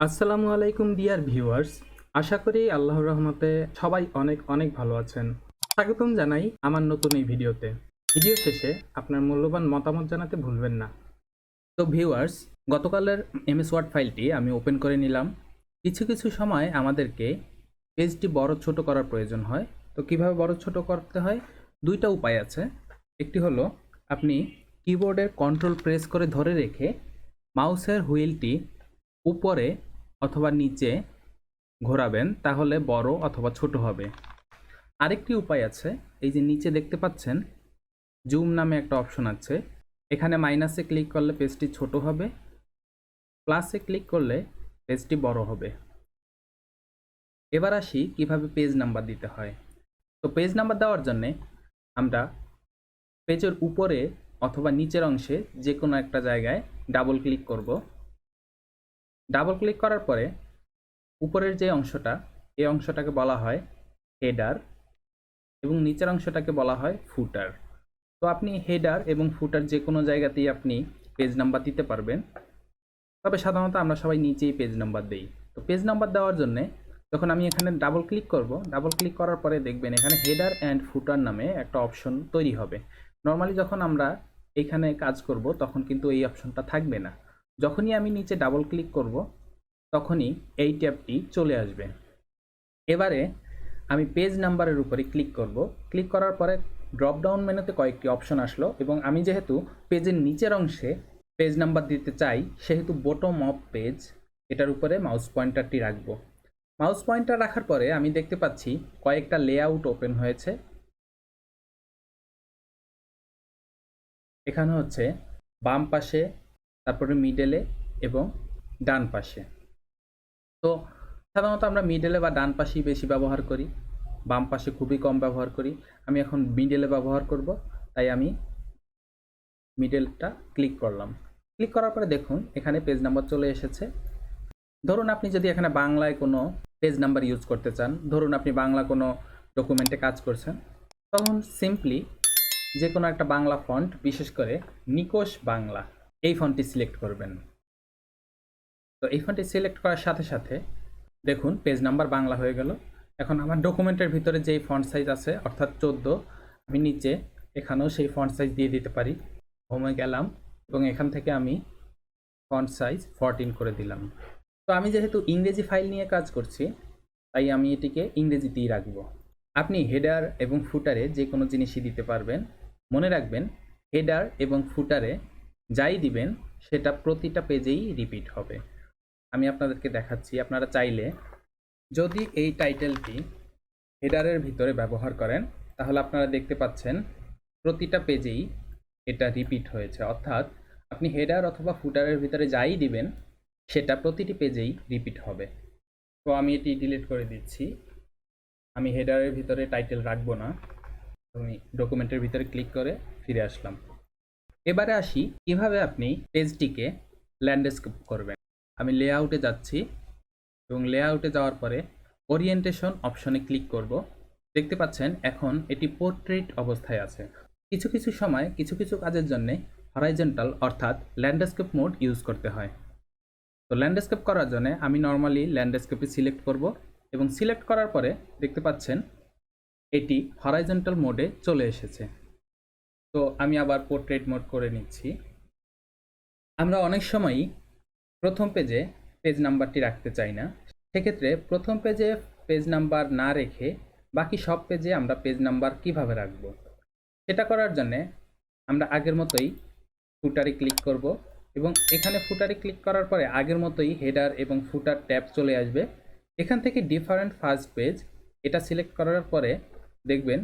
আসসালামু আলাইকুম dear viewers. আশা করি আল্লাহর রহমতে সবাই অনেক অনেক ভালো আছেন। স্বাগতম জানাই আমার নতুন এই ভিডিওতে। ভিডিও শেষে আপনার মূল্যবান মতামত জানাতে ভুলবেন না। তো ভিউয়ার্স, গতকালের এমএস ওয়ার্ড ফাইলটি আমি ওপেন করে নিলাম। কিছু কিছু সময় আমাদেরকে পেজটি বড় ছোট করার প্রয়োজন হয়। তো কিভাবে বড় ছোট করতে হয়, দুইটা উপায় আছে। একটি হলো আপনি কিবোর্ডের কন্ট্রোল প্রেস করে ধরে রেখে মাউসের হুইলটি উপরে অথবা নিচে ঘোরাবেন, তাহলে বড় অথবা ছোট হবে। আরেকটি উপায় আছে, এই যে নিচে দেখতে পাচ্ছেন জুম নামে একটা অপশন আছে। এখানে মাইনাসে ক্লিক করলে পেজটি ছোট হবে, প্লাসে ক্লিক করলে পেজটি বড় হবে। এবার আসি কিভাবে পেজ নাম্বার দিতে হয়। তো পেজ নাম্বার দেওয়ার জন্যে আমরা পেজের উপরে অথবা নিচের অংশে যে কোনো একটা জায়গায় ডাবল ক্লিক করব। ডাবল ক্লিক করার পরে উপরের যে অংশটা, এই অংশটাকে বলা হয় হেডার এবং নিচের অংশটাকে বলা হয় ফুটার। তো আপনি হেডার এবং ফুটার যে কোনো জায়গাতেই আপনি পেজ নাম্বার দিতে পারবেন, তবে সাধারণত আমরা সবাই নিচেই পেজ নাম্বার দিই। তো পেজ নাম্বার দেওয়ার জন্যে যখন আমি এখানে ডাবল ক্লিক করব, ডাবল ক্লিক করার পরে দেখবেন এখানে হেডার অ্যান্ড ফুটার নামে একটা অপশন তৈরি হবে। নর্মালি যখন আমরা এখানে কাজ করব তখন কিন্তু এই অপশনটা থাকবে না। যখনই আমি নিচে ডাবল ক্লিক করব তখনই এই ট্যাবটি চলে আসবে। এবারে আমি পেজ নাম্বারের উপরে ক্লিক করব। ক্লিক করার পরে ড্রপ ডাউন মেনুতে কয়েকটি অপশন আসলো এবং আমি যেহেতু পেজের নিচের অংশে পেজ নাম্বার দিতে চাই, সেহেতু বটম অফ পেজ এটার উপরে মাউস পয়েন্টারটি রাখবো। মাউস পয়েন্টার রাখার পরে আমি দেখতে পাচ্ছি কয়েকটা লেআউট ওপেন হয়েছে। এখানে হচ্ছে বাম পাশে, তারপরে মিডলে এবং ডান পাশে। তো সাধারণত আমরা মিডলে বা ডান পাশেই বেশি ব্যবহার করি, বাম পাশে খুবই কম ব্যবহার করি। আমি এখন মিডলে ব্যবহার করব, তাই আমি মিডলটা ক্লিক করলাম। ক্লিক করার পরে দেখুন এখানে পেজ নাম্বার চলে এসেছে। ধরুন আপনি যদি এখানে বাংলায় কোনো পেজ নাম্বার ইউজ করতে চান, ধরুন আপনি বাংলা কোনো ডকুমেন্টে কাজ করছেন, তখন সিম্পলি যে কোনো একটা বাংলা ফন্ট, বিশেষ করে নিকোষ বাংলা, এই ফন্টটি সিলেক্ট করবেন। তো এই ফন্টটি সিলেক্ট করার সাথে সাথে দেখুন পেজ নাম্বার বাংলা হয়ে গেল। এখন আমার ডকুমেন্টের ভিতরে যেই ফন্ট সাইজ আছে অর্থাৎ 14, আমি নিচে এখানেও সেই ফন্ট সাইজ দিয়ে দিতে পারি। হোমে গেলাম এবং এখান থেকে আমি ফন্ট সাইজ 14 করে দিলাম। তো আমি যেহেতু ইংরেজি ফাইল নিয়ে কাজ করছি, তাই আমি এটিকে ইংরেজিতেই রাখবো। আপনি হেডার এবং ফুটারে যে কোনো জিনিসই দিতে পারবেন। মনে রাখবেন হেডার এবং ফুটারে যাই দিবেন সেটা প্রতিটা পেজেই রিপিট হবে। আমি আপনাদেরকে দেখাচ্ছি। আপনারা চাইলে যদি এই টাইটেলটি হেডারের ভিতরে ব্যবহার করেন, তাহলে আপনারা দেখতে পাচ্ছেন প্রতিটা পেজেই এটা রিপিট হয়েছে, অর্থাৎ আপনি হেডার অথবা ফুটারের ভিতরে যাই দিবেন সেটা প্রতিটি পেজেই রিপিট হবে। তো আমি এটি ডিলিট করে দিচ্ছি। আমি হেডারের ভিতরে টাইটেল রাখবো না। আমি ডকুমেন্টের ভিতরে ক্লিক করে ফিরে আসলাম। এবারে আসি কিভাবে আপনি পেজটিকে ল্যান্ডস্কেপ করবেন। আমি লেআউটে যাচ্ছি এবং লেআউটে যাওয়ার পরে ওরিয়েন্টেশন অপশনে ক্লিক করব। দেখতে পাচ্ছেন এখন এটি পোর্ট্রেট অবস্থায় আছে। কিছু কিছু সময় কিছু কিছু কাজের জন্য হরাইজন্টাল অর্থাৎ ল্যান্ডস্কেপ মোড ইউজ করতে হয়। তো ল্যান্ডস্কেপ করার জন্য আমি নর্মালি ল্যান্ডস্কেপে সিলেক্ট করব এবং সিলেক্ট করার পরে দেখতে পাচ্ছেন এটি হরাইজন্টাল মোডে চলে এসেছে। তো আমি আবার পোর্ট্রেট মোড করে নিচ্ছি। আমরা অনেক সময়ই প্রথম পেজে পেজ নাম্বারটি রাখতে চাই না, সেক্ষেত্রে প্রথম পেজে পেজ নাম্বার না রেখে বাকি সব পেজে আমরা পেজ নাম্বার কিভাবে রাখবো, সেটা করার জন্যে আমরা আগের মতোই ফুটারে ক্লিক করব এবং এখানে ফুটারে ক্লিক করার পরে আগের মতোই হেডার এবং ফুটার ট্যাব চলে আসবে। এখান থেকে ডিফারেন্ট ফার্স্ট পেজ এটা সিলেক্ট করার পরে দেখবেন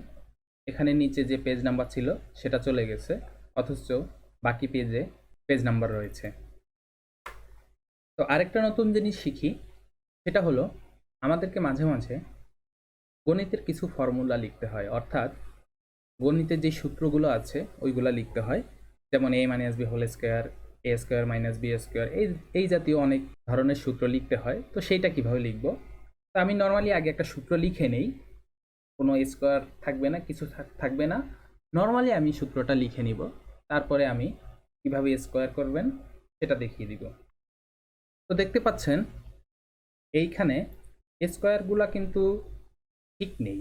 এখানে নিচে যে পেজ নাম্বার ছিল সেটা চলে গেছে, অথচ বাকি পেজে পেজ নাম্বার রয়েছে। তো আরেকটা নতুন জিনিস শিখি, সেটা হলো আমাদেরকে মাঝে মাঝে গণিতের কিছু ফর্মুলা লিখতে হয়, অর্থাৎ গণিতের যে সূত্রগুলো আছে ওইগুলো লিখতে হয়। যেমন a minus B whole square, A square minus B square, এই জাতীয় অনেক ধরনের সূত্র লিখতে হয়। তো সেইটা কিভাবে লিখব, তো আমি নর্মালি আগে একটা সূত্র লিখে নেই। কোনো স্কোয়ার থাকবে না, কিছু থাকবে না, নর্মালি আমি সূত্রটা লিখে নিব, তারপরে আমি কিভাবে স্কোয়ার করবেন সেটা দেখিয়ে দিব। তো দেখতে পাচ্ছেন এইখানে স্কোয়ারগুলো কিন্তু ঠিক নেই।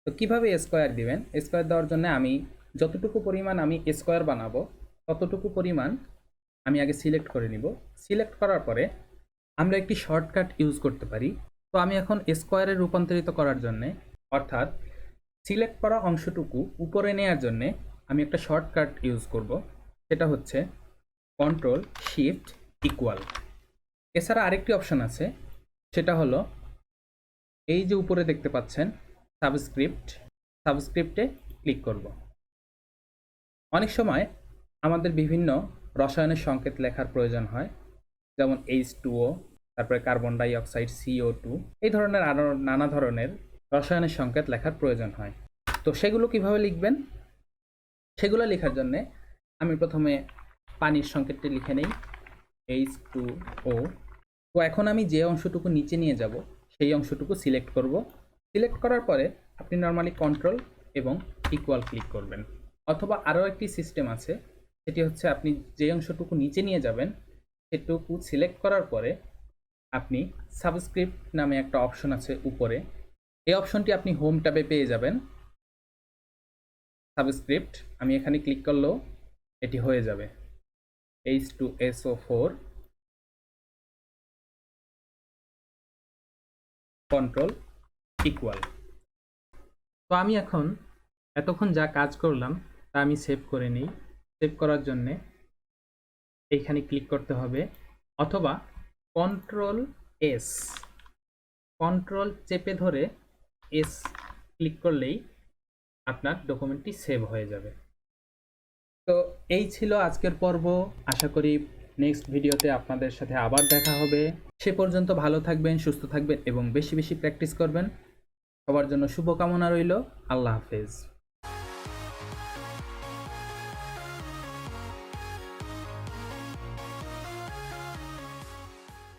তো কিভাবে স্কোয়ার দিবেন? স্কোয়ার দেওয়ার জন্য আমি যতটুকু পরিমাণ আমি স্কোয়ার বানাবো ততটুকু পরিমাণ আমি আগে সিলেক্ট করে নিব। সিলেক্ট করার পরে আমরা একটি শর্টকাট ইউজ করতে পারি। তো আমি এখন স্কোয়ারে রূপান্তরিত করার জন্যে, অর্থাৎ সিলেক্ট করা অংশটুকু উপরে নেওয়ার জন্যে আমি একটা শর্টকাট ইউজ করব। সেটা হচ্ছে কন্ট্রোল শিফট ইকুয়াল। এছাড়া আরেকটি অপশন আছে, সেটা হলো এই যে উপরে দেখতে পাচ্ছেন সাবস্ক্রিপ্ট, সাবস্ক্রিপ্টে ক্লিক করব। অনেক সময় আমাদের বিভিন্ন রসায়নের সংকেত লেখার প্রয়োজন হয়, যেমন H2O, তারপরে কার্বন ডাই অক্সাইড CO2, এই ধরনের আরও নানা ধরনের রসায়নের সংকেত লেখার প্রয়োজন হয়। তো সেগুলো কিভাবে লিখবেন? সেগুলো লেখার জন্যে আমি প্রথমে পানির সংকেতটি লিখে নেই, H2O। তো এখন আমি যে অংশটুকু নিচে নিয়ে যাব সেই অংশটুকু সিলেক্ট করব। সিলেক্ট করার পরে আপনি নর্মালি কন্ট্রোল এবং ইকুয়াল ক্লিক করবেন। অথবা আরও একটি সিস্টেম আছে, সেটি হচ্ছে আপনি যে অংশটুকু নিচে নিয়ে যাবেন সেটুকু সিলেক্ট করার পরে আপনি সাবস্ক্রিপ্ট নামে একটা অপশন আছে উপরে, এই অপশনটি আপনি হোম ট্যাবে পেয়ে যাবেন। সাবস্ক্রিপ্ট আমি এখানে ক্লিক করলেও এটি হয়ে যাবে, H2SO4 কন্ট্রোল ইকুয়াল। তো আমি এখন এতক্ষণ যা কাজ করলাম তা আমি সেভ করে নিই। সেভ করার জন্যে এইখানে ক্লিক করতে হবে, অথবা কন্ট্রোল এস, কন্ট্রোল চেপে ধরে এস ক্লিক করলেই আপনার ডকুমেন্টটি সেভ হয়ে যাবে। তো এই ছিল আজকের পর্ব। আশা করি নেক্সট ভিডিওতে আপনাদের সাথে আবার দেখা হবে। সে পর্যন্ত ভালো থাকবেন, সুস্থ থাকবেন এবং বেশি বেশি প্র্যাকটিস করবেন। সবার জন্য শুভকামনা রইল। আল্লাহ হাফেজ।